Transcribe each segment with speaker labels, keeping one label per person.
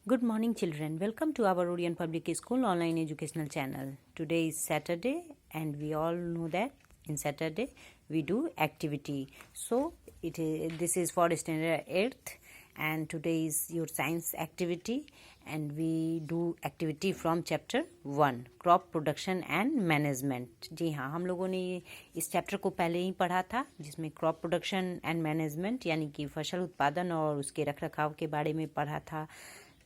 Speaker 1: Good morning, children. Welcome to our Orion Public School online educational channel. Today is Saturday, and we all know that in Saturday we do activity. So this is for standard 8th, and today is your science activity, and we do activity from chapter 1 crop production and management. जी हाँ, हम लोगों ने इस chapter को पहले ही पढ़ा था, जिसमें क्रॉप प्रोडक्शन एंड मैनेजमेंट यानी कि फसल उत्पादन और उसके रखरखाव के बारे में पढ़ा था.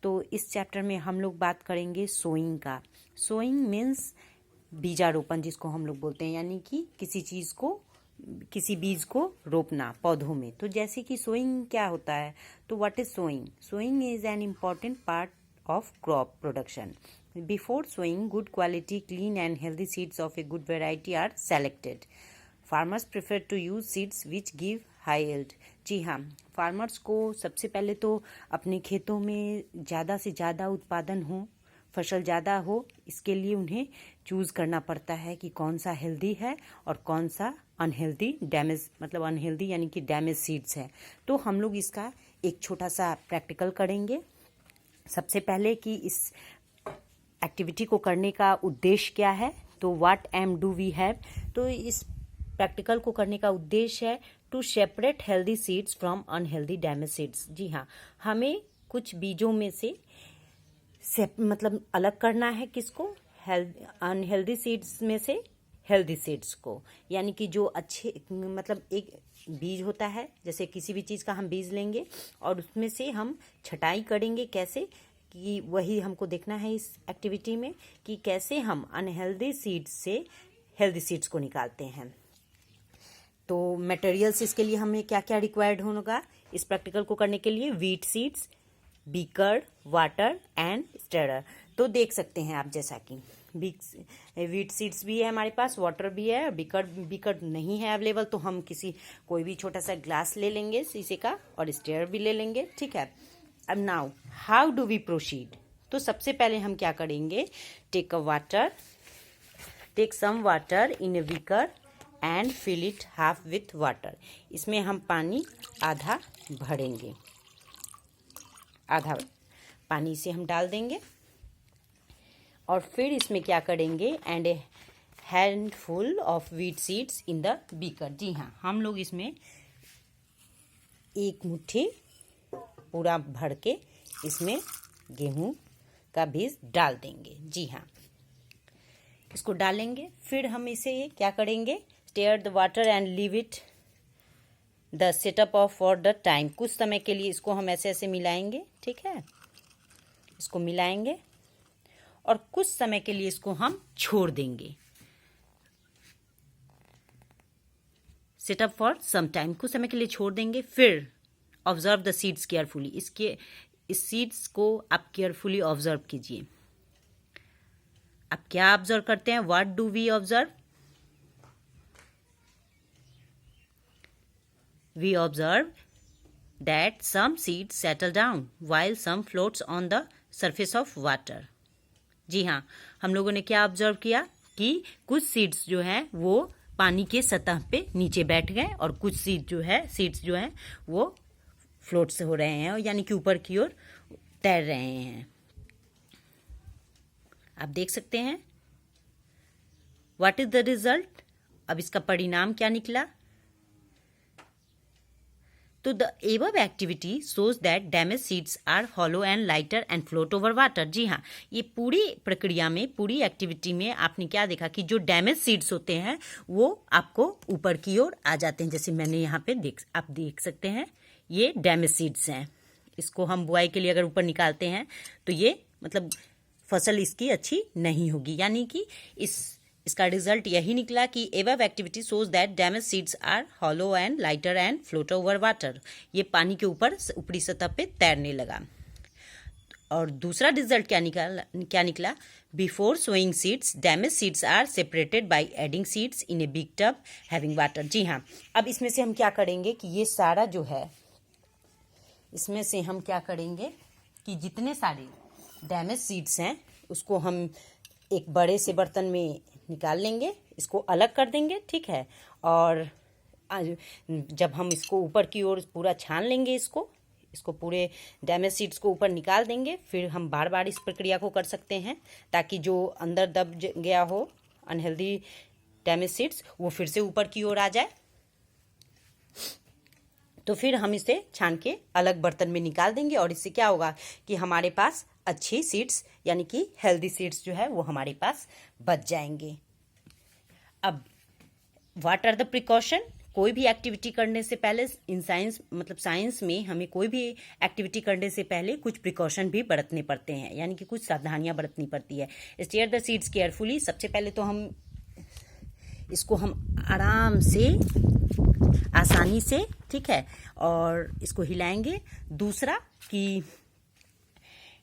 Speaker 1: तो इस चैप्टर में हम लोग बात करेंगे सोइंग का. सोइंग मीन्स बीजारोपण, जिसको हम लोग बोलते हैं, यानी कि किसी बीज को रोपना पौधों में. तो जैसे कि सोइंग क्या होता है, तो what is sowing? Sowing is an important part of crop production. Before sowing, good quality, clean and healthy seeds of a good variety are selected. Farmers prefer to use seeds which give high yield. जी हाँ, farmers को सबसे पहले तो अपने खेतों में ज़्यादा से ज़्यादा उत्पादन हो, फसल ज़्यादा हो, इसके लिए उन्हें चूज़ करना पड़ता है कि कौन सा हेल्दी है और कौन सा अनहेल्दी, अनहेल्दी यानी कि डैमेज सीड्स है. तो हम लोग इसका एक छोटा सा प्रैक्टिकल करेंगे. सबसे पहले कि इस एक्टिविटी को करने का उद्देश्य क्या है, तो what aim do we have. तो इस प्रैक्टिकल को करने का उद्देश्य है to separate healthy seeds from unhealthy damage seeds. जी हाँ, हमें कुछ बीजों में से अलग करना है. किसको? अनहेल्दी सीड्स में से हेल्दी सीड्स को. यानी कि जो अच्छे एक बीज होता है, जैसे किसी भी चीज़ का हम बीज लेंगे और उसमें से हम छटाई करेंगे. कैसे? कि वही हमको देखना है इस एक्टिविटी में कि कैसे हम अनहेल्दी सीड्स से हेल्दी सीड्स को निकालते हैं. तो मटेरियल्स इसके लिए हमें क्या क्या रिक्वायर्ड होगा इस प्रैक्टिकल को करने के लिए? Wheat seeds, beaker, water and स्टेरर. तो देख सकते हैं आप, जैसा कि वीट सीड्स भी है हमारे पास, वाटर भी है, बीकर नहीं है अवेलेबल, तो हम कोई भी छोटा सा ग्लास ले लेंगे शीशे का और स्टेयर भी ले लेंगे. ठीक है. अब now how do we proceed? तो सबसे पहले हम क्या करेंगे? Take some water in a beaker and fill it half with water. इसमें हम पानी आधा भरेंगे, आधा पानी से हम डाल देंगे और फिर इसमें क्या करेंगे? And a handful of wheat seeds in the beaker. जी हाँ, हम लोग इसमें एक मुट्ठी पूरा भर के इसमें गेहूं का बीज डाल देंगे. जी हाँ, इसको डालेंगे. फिर हम इसे क्या करेंगे? Stir the water and leave it the setup off for the time. कुछ समय के लिए इसको हम ऐसे ऐसे मिलाएंगे. ठीक है, इसको मिलाएंगे और कुछ समय के लिए इसको हम छोड़ देंगे. सेटअप फॉर सम टाइम, कुछ समय के लिए छोड़ देंगे. फिर ऑब्जर्व द सीड्स केयरफुली. इस सीड्स को आप केयरफुली ऑब्जर्व कीजिए. आप क्या ऑब्जर्व करते हैं? What do we observe? We observe that some seeds settle down while some floats on the surface of water. जी हाँ, हम लोगों ने क्या ऑब्जर्व किया कि कुछ सीड्स जो हैं वो पानी के सतह पे नीचे बैठ गए और कुछ सीड्स जो हैं वो फ्लोट से हो रहे हैं, यानी कि ऊपर की ओर तैर रहे हैं. आप देख सकते हैं. What is the result? अब इसका परिणाम क्या निकला? तो the above activity shows that damage seeds are hollow and lighter and float over water. जी हाँ, ये पूरी प्रक्रिया में, पूरी एक्टिविटी में आपने क्या देखा कि जो डैमेज सीड्स होते हैं वो आपको ऊपर की ओर आ जाते हैं. जैसे मैंने यहाँ पे आप देख सकते हैं, ये डैमेज सीड्स हैं. इसको हम बुआई के लिए अगर ऊपर निकालते हैं तो ये फसल इसकी अच्छी नहीं होगी. यानी कि इसका रिजल्ट यही निकला कि above activity shows that damage seeds are hollow and lighter and float over water. ये पानी के ऊपर ऊपरी सतह पे तैरने लगा. और दूसरा रिजल्ट क्या निकला? Before sowing seeds damage seeds are separated by adding seeds in a big tub having water. जी हाँ, अब इसमें से हम क्या करेंगे कि ये सारा जो है, इसमें से हम क्या करेंगे कि जितने सारे डैमेज सीड्स हैं उसको हम एक बड़े से बर्तन में निकाल लेंगे, इसको अलग कर देंगे. ठीक है. और जब हम इसको ऊपर की ओर पूरा छान लेंगे, इसको इसको पूरे डैमेज सीड्स को ऊपर निकाल देंगे। फिर हम बार बार इस प्रक्रिया को कर सकते हैं ताकि जो अंदर दब गया हो अनहेल्दी डैमेज सीड्स वो फिर से ऊपर की ओर आ जाए। तो फिर हम इसे छान के अलग बर्तन में निकाल देंगे और इससे क्या होगा कि हमारे पास अच्छी सीड्स यानी कि हेल्दी सीड्स जो है वो हमारे पास बच जाएंगे। अब व्हाट आर द प्रिकॉशन? कोई भी एक्टिविटी करने से पहले इन साइंस में हमें कोई भी एक्टिविटी करने से पहले कुछ प्रिकॉशन भी बरतने पड़ते हैं, यानी कि कुछ सावधानियां बरतनी पड़ती है। स्टीयर द सीड्स केयरफुली, सबसे पहले तो हम इसको आराम से आसानी से, ठीक है, और इसको हिलाएंगे। दूसरा कि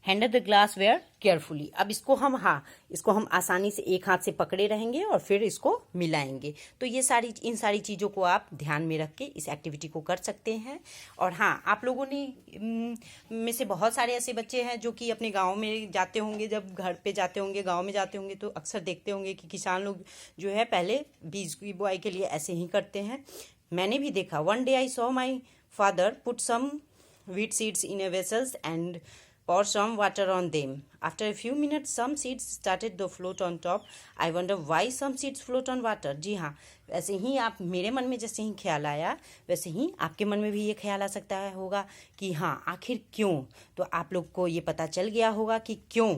Speaker 1: handle the glassware carefully. अब इसको हम आसानी से एक हाथ से पकड़े रहेंगे और फिर इसको मिलाएंगे। तो इन सारी चीज़ों को आप ध्यान में रख के इस एक्टिविटी को कर सकते हैं। और हाँ, आप लोगों में से बहुत सारे ऐसे बच्चे हैं जो कि अपने गाँव में जाते होंगे, जब घर पे जाते होंगे, गाँव में जाते होंगे तो अक्सर देखते होंगे कि किसान लोग जो है पहले बीज की बुआई के लिए ऐसे ही करते हैं। मैंने भी देखा। One day I saw my father put some wheat seeds in a vessels and pour some water on them. After a few minutes, some seeds started to float on top. I wonder why some seeds float on water. जी हाँ, वैसे ही आप मेरे मन में जैसे ही ख्याल आया वैसे ही आपके मन में भी ये ख्याल आ सकता है होगा कि हाँ आखिर क्यों। तो आप लोग को ये पता चल गया होगा कि क्यों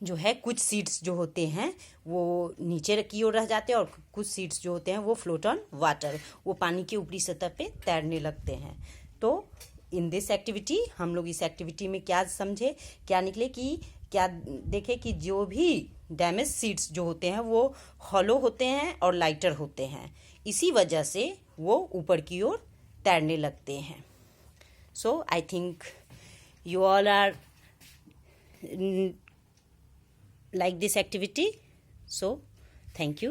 Speaker 1: जो है कुछ सीड्स जो होते हैं वो नीचे की ओर रह जाते हैं और कुछ सीड्स जो होते हैं वो फ्लोट ऑन वाटर, वो पानी की ऊपरी सतह पे तैरने लगते हैं। तो इन दिस एक्टिविटी हम लोग इस एक्टिविटी में क्या समझे, क्या निकले कि क्या देखे कि जो भी डैमेज सीड्स जो होते हैं वो हॉलो होते हैं और लाइटर होते हैं, इसी वजह से वो ऊपर की ओर तैरने लगते हैं। So I think you all are like this activity. So thank you.